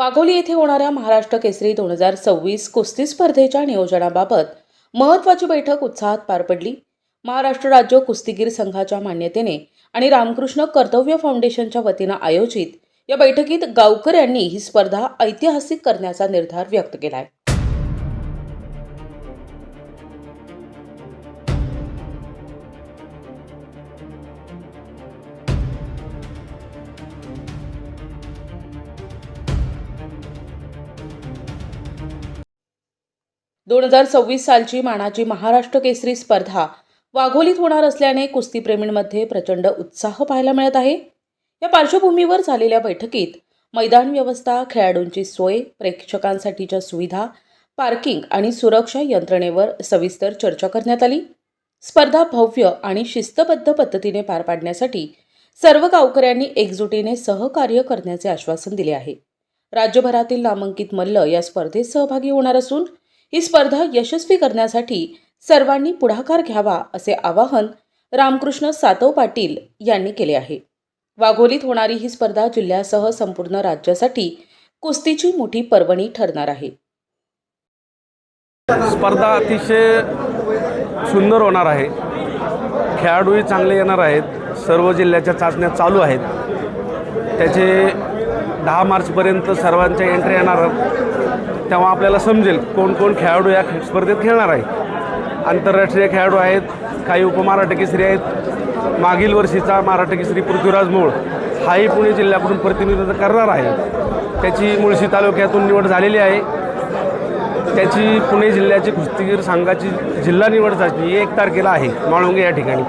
वाघोली येथे होणाऱ्या महाराष्ट्र केसरी 2026 कुस्ती स्पर्धेच्या नियोजनाबाबत महत्त्वाची बैठक उत्साहात पार पडली। महाराष्ट्र राज्य कुस्तीगीर संघाच्या मान्यतेने आणि रामकृष्ण कर्तव्य फाउंडेशनच्या वतीने आयोजित या बैठकीत गावकर यांनी ही स्पर्धा ऐतिहासिक करण्याचा निर्धार व्यक्त केलाय। 2026 सालची मानाची महाराष्ट्र केसरी स्पर्धा वाघोलीत होणार असल्याने कुस्तीप्रेमींमध्ये प्रचंड उत्साह पाहायला मिळत आहे। या पार्श्वभूमीवर झालेल्या बैठकीत मैदान व्यवस्था, खेळाडूंची सोय, प्रेक्षकांसाठीच्या सुविधा, पार्किंग आणि सुरक्षा यंत्रणेवर सविस्तर चर्चा करण्यात आली। स्पर्धा भव्य आणि शिस्तबद्ध पद्धतीने पार पाडण्यासाठी सर्व गावकऱ्यांनी एकजुटीने सहकार्य करण्याचे आश्वासन दिले आहे। राज्यभरातील नामांकित मल्ल या स्पर्धेत सहभागी होणार असून ही स्पर्धा यशस्वी करण्यासाठी सर्वांनी पुढाकार घ्यावा असे आवाहन रामकृष्ण सातव पाटील यांनी केले आहे। वाघोलीत होणारी ही स्पर्धा जिल्ह्यासह संपूर्ण राज्यासाठी कुस्तीची मोठी पर्वणी ठरणार आहे। स्पर्धा अतिशय सुंदर होणार आहे। खेळाडूही चांगले येणार आहेत। सर्व जिल्ह्याच्या चाचण्या चालू आहेत। त्याचे 10 मार्चपर्यंत सर्वांच्या एंट्री येणार। तेव्हा आपल्याला समजेल कोण कोण खेळाडू या स्पर्धेत खेळणार आहे। आंतरराष्ट्रीय खेळाडू आहेत, काही उपमहाराष्ट्र केसरी आहेत। मागील वर्षीचा महाराष्ट्र केसरी पृथ्वीराज मोळ हाही पुणे जिल्ह्याकडून प्रतिनिधित्व करणार आहे। त्याची मुळशी तालुक्यातून निवड झालेली आहे। त्याची पुणे जिल्ह्याची कुस्तीगीर संघाची जिल्हा निवड झाली 1 तारखेला आहे माळुंगे या ठिकाणी।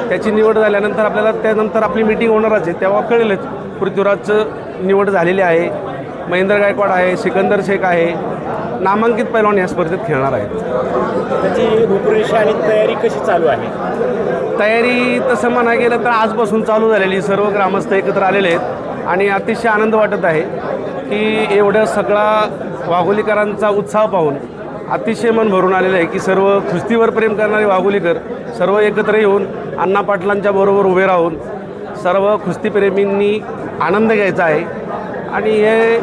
त्याची निवड झाल्यानंतर आपल्याला त्यानंतर आपली मीटिंग होणारच आहे, तेव्हा कळेलच पृथ्वीराजचं निवड झालेली आहे। महेंद्र गायकवाड आहे, सिकंदर शेख आहे, नामांकित पैलवान या स्पर्धेत खेळणार आहेत। त्याची रूपरेषा आणि तयारी कशी चालू आहे? तयारी तसं म्हणायला गेलं तर आजपासून चालू झालेली। सर्व ग्रामस्थ एकत्र आलेले आहेत आणि अतिशय आनंद वाटत आहे की एवढ्या सगळा वाघोलीकरांचा उत्साह पाहून अतिशय मन भरून आलेलं आहे की सर्व कुस्तीवर प्रेम करणारे वाघोलीकर सर्व एकत्र येऊन अण्णा पाटलांच्या बरोबर उभे राहून सर्व कुस्तीप्रेमींनी आनंद घ्यायचा आहे। आणि हे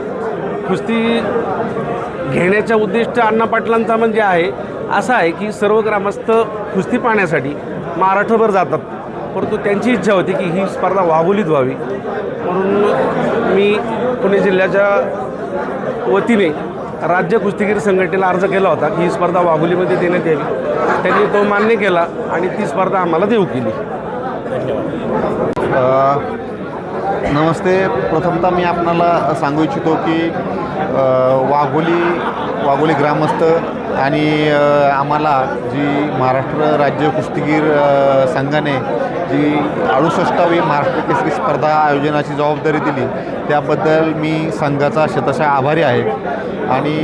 कुस्ती घेण्याचा उद्दिष्ट अण्णा पाटलांचा म्हणजे आहे असा आहे की सर्व ग्रामस्थ कुस्ती पाहण्यासाठी महाराष्ट्रभर जातात, परंतु त्यांची इच्छा होती की ही स्पर्धा वाघोलीत व्हावी। म्हणून मी पुणे जिल्ह्याच्या वतीने राज्य कुस्तीगीर संघटनेला अर्ज केला होता की ही स्पर्धा वाघोलीमध्ये देण्यात यावी। त्यांनी तो मान्य केला आणि ती स्पर्धा आम्हाला देऊ केली। नमस्ते। प्रथमतः मी आपणाला सांगू इच्छितो की वाघोली ग्रामस्थ आणि आम्हाला जी महाराष्ट्र राज्य कुस्तीगीर संघाने जी 68वी महाराष्ट्र केसरी स्पर्धा आयोजनाची जबाबदारी दिली त्याबद्दल मी संघाचा शतशः आभारी आहे। आणि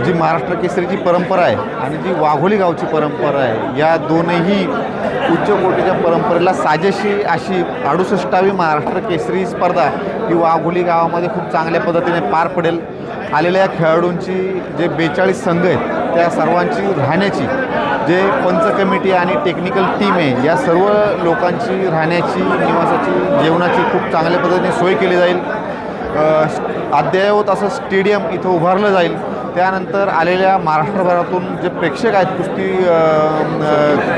जी महाराष्ट्र केसरीची परंपरा आहे आणि जी वाघोली गावची परंपरा आहे या दोनही उच्च कोटीच्या परंपरेला साजेशी अशी 68वी महाराष्ट्र केसरी स्पर्धा ही वाघोली गावामध्ये खूप चांगल्या पद्धतीने पार पडेल। आलेल्या खेळाडूंची जे 42 संघ आहेत त्या सर्वांची राहण्याची जे पंच कमिटी आणि टेक्निकल टीम आहे या सर्व लोकांची राहण्याची, निवासाची, जेवणाची खूप चांगल्या पद्धतीने सोय केली जाईल। अद्ययावत असं स्टेडियम इथं उभारलं जाईल। त्यानंतर आलेल्या महाराष्ट्रभरातून जे प्रेक्षक आहेत, कुस्ती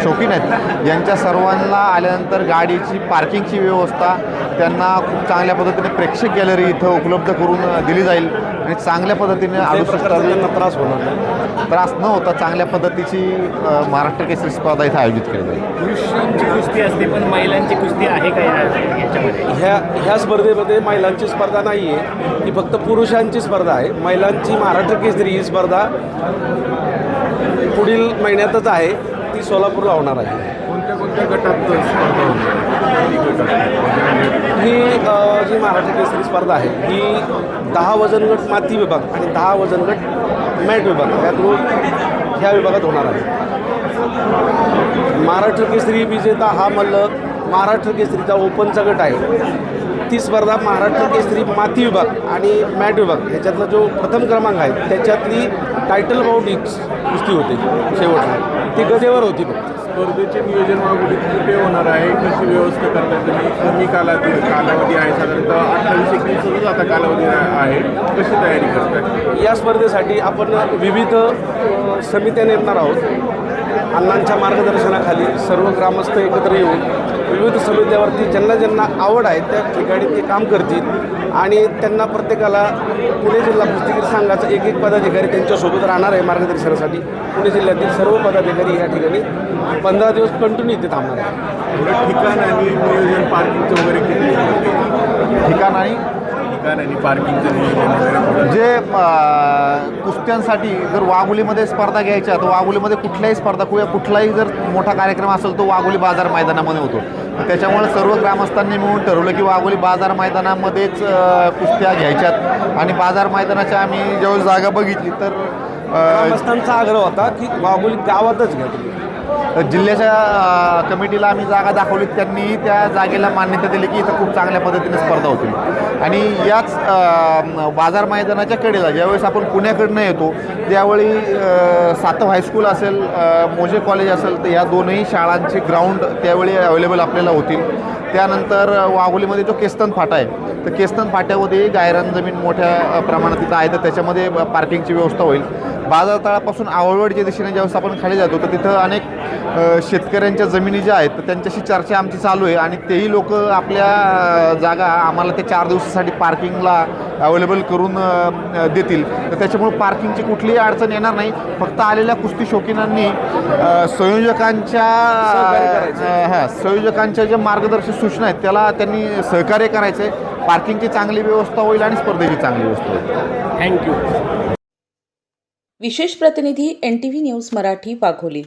शौकीन आहेत, यांच्या सर्वांना आल्यानंतर गाडीची पार्किंगची व्यवस्था त्यांना खूप चांगल्या पद्धतीने प्रेक्षक गॅलरी इथं उपलब्ध करून दिली जाईल आणि चांगल्या पद्धतीने 68 त्रास न होता चांगल्या पद्धतीची महाराष्ट्र केसरी स्पर्धा इथं आयोजित केली जाईल। पुरुषांची कुस्ती असते पण महिलांची कुस्ती आहे का याच्यामध्ये? ह्या स्पर्धेमध्ये महिलांची स्पर्धा नाही आहे, ही फक्त पुरुषांची स्पर्धा आहे। महिलांची महाराष्ट्र केसरी ही स्पर्धा पुढील महिन्यातच आहे, ती सोलापूरला होणार आहे। कोणत्या गटात स्पर्धा ही जी महाराष्ट्र केसरी स्पर्धा आहे ही 10 वजन गट माती विभाग आणि 10 वजन गट मॅट विभाग ह्या विभागात होणार आहे। महाराष्ट्र केसरी विजेता हा मल्ल महाराष्ट्र केसरीचा ओपनचा गट आहे। ती स्पर्धा महाराष्ट्र केसरी माती विभाग आणि मॅट विभाग ह्याच्यातला जो प्रथम क्रमांक आहे त्याच्यातली टायटल बाउट कुस्ती होते शेवटला, ती गदेवर होती फक्त। स्पर्धेचे नियोजन वाघोलीत कुठे होणार आहे, कशी व्यवस्था करताय तुम्ही? कमी कालावधी आहे, साधारणतः 28-29 आता कालावधी आहे, कशी तयारी करताय? या स्पर्धेसाठी आपण विविध समित्या नेमणार आहोत. अण्णांच्या मार्गदर्शनाखाली सर्व ग्रामस्थ एकत्र येऊन विविध समित्यावरती ज्यांना ज्यांना आवड आहे त्या ठिकाणी ते काम करतील आणि त्यांना प्रत्येकाला पुणे जिल्हा कुस्तीगीर संघाचा एक एक पदाधिकारी त्यांच्यासोबत राहणार आहे मार्गदर्शनासाठी. पुणे जिल्ह्यातील सर्व पदाधिकारी या ठिकाणी 15 दिवस कंटिन्यू इथे थांबणार आहे. थोडं ठिकाण आणि नियोजन पार्किंगचं वगैरे किती ठिकाण आणि ठिकाण आणि पार्किंगचं नियोजन वगैरे थोडं जे कुस्त्यांसाठी जर वाघोलीमध्ये स्पर्धा घ्यायच्या तर वाघोलीमध्ये कुठल्याही स्पर्धा कुठलाही जर मोठा कार्यक्रम असेल तो वाघोली बाजार मैदानामध्ये होतो. त्याच्यामुळे सर्व ग्रामस्थांनी मिळून ठरवलं की वाघोली बाजार मैदानामध्येच कुस्त्या घ्यायच्यात आणि बाजार मैदानाच्या आम्ही ज्यावेळेस जागा बघितली तर ग्रामस्थांचा आग्रह होता की वाघोली गावातच घ्या तुम्ही. जिल्ह्याच्या कमिटीला आम्ही जागा दाखवली, त्यांनी त्या जागेला मान्यता दिली की इथं खूप चांगल्या पद्धतीने स्पर्धा होतील. आणि याच बाजार मैदानाच्या कडेला ज्यावेळेस आपण पुण्याकडनं येतो त्यावेळी सातव हायस्कूल असेल, मोजे कॉलेज असेल, तर या दोनही शाळांचे ग्राउंड त्यावेळी अवेलेबल आपल्याला होतील. त्यानंतर वाघोलीमध्ये जो केस्तन फाटा आहे तर केस्तन फाट्यामध्ये गायरान जमीन मोठ्या प्रमाणात तिथं आहे, तर त्याच्यामध्ये पार्किंगची व्यवस्था होईल. बाजार तळापासून आवळवडच्या दिशेने ज्यावेळेस आपण खाली जातो तर तिथं अनेक शेतकऱ्यांच्या जमिनी ज्या आहेत तर त्यांच्याशी चर्चा आमची चालू आहे आणि तेही लोक आपल्या जागा आम्हाला ते 4 दिवसासाठी पार्किंगला अवेलेबल करून देतील. तर त्याच्यामुळे पार्किंगची कुठलीही अडचण येणार नाही. फक्त आलेल्या कुस्ती शौकीनांनी संयोजकांच्या ज्या मार्गदर्शक सूचना आहेत त्याला त्यांनी सहकार्य करायचं आहे. पार्किंगची चांगली व्यवस्था होईल आणि स्पर्धेची चांगली व्यवस्था होईल. थँक्यू. विशेष प्रतिनिधी NTV न्यूज मराठी वाघोली.